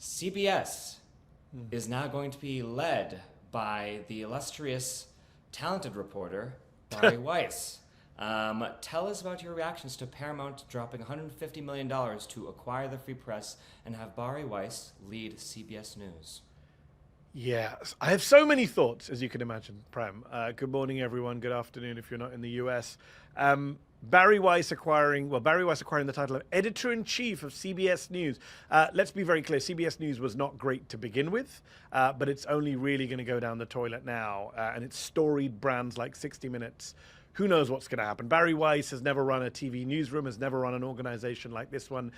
CBS is now going to be led by the illustrious, talented reporter, Bari Weiss. Tell us about your reactions to Paramount dropping $150 million to acquire the Free Press and have Bari Weiss lead CBS News. Yes, I have so many thoughts, as you can imagine, Prem. Good morning, everyone. Good afternoon if you're not in the US. Bari Weiss acquiring the title of editor-in-chief of CBS News. Let's be very clear, CBS News was not great to begin with, but it's only really going to go down the toilet now. And it's storied brands like 60 Minutes. Who knows what's going to happen? Bari Weiss has never run a TV newsroom, has never run an organization like this one.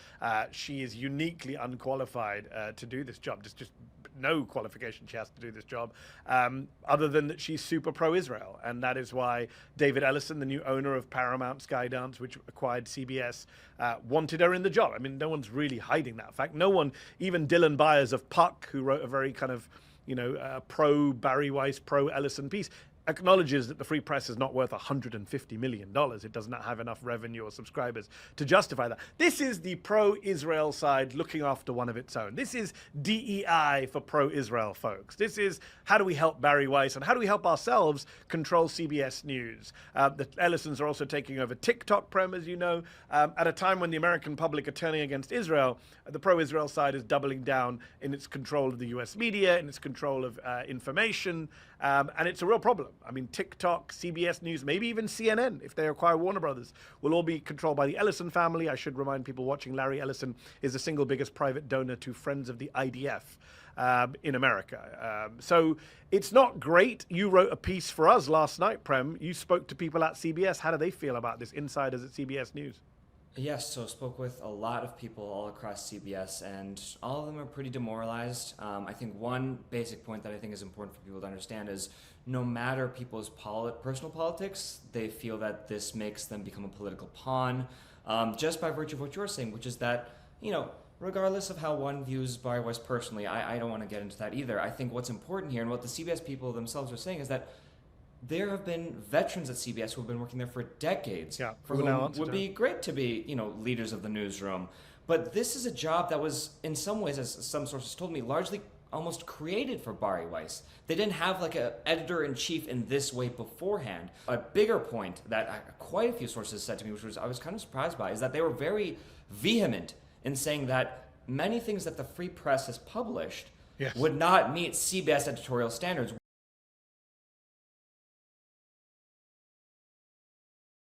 She is uniquely unqualified to do this job. There's just no qualification she has to do this job, other than that she's super pro-Israel. And that is why David Ellison, the new owner of Paramount, Skydance, which acquired CBS, wanted her in the job. I mean, no one's really hiding that fact. No one, even Dylan Byers of Puck, who wrote a very kind of, pro-Bari Weiss, pro-Ellison piece, acknowledges that the Free Press is not worth $150 million. It does not have enough revenue or subscribers to justify that. This is the pro-Israel side looking after one of its own. This is DEI for pro-Israel folks. This is how do we help Bari Weiss and how do we help ourselves control CBS News. The Ellisons are also taking over TikTok, Prem, as you know, at a time when the American public are turning against Israel. The pro-Israel side is doubling down in its control of the US media, in its control of information, and it's a real problem. I mean, TikTok, CBS News, maybe even CNN, if they acquire Warner Brothers, will all be controlled by the Ellison family. I should remind people watching, Larry Ellison is the single biggest private donor to Friends of the IDF in America. So it's not great. You wrote a piece for us last night, Prem. You spoke to people at CBS. How do they feel about this, insiders at CBS News? Yes, so I spoke with a lot of people all across CBS, and all of them are pretty demoralized. I think one basic point that I think is important for people to understand is no matter people's personal politics, they feel that this makes them become a political pawn, just by virtue of what you're saying, which is that, regardless of how one views Bari Weiss personally, I don't want to get into that either. I think what's important here, and what the CBS people themselves are saying, is that there have been veterans at CBS who have been working there for decades, for whom would be great to be, leaders of the newsroom. But this is a job that was, in some ways, as some sources told me, largely almost created for Bari Weiss. They didn't have like an editor-in-chief in this way beforehand. A bigger point that quite a few sources said to me, which I was kind of surprised by, is that they were very vehement in saying that many things that the Free Press has published would not meet CBS editorial standards.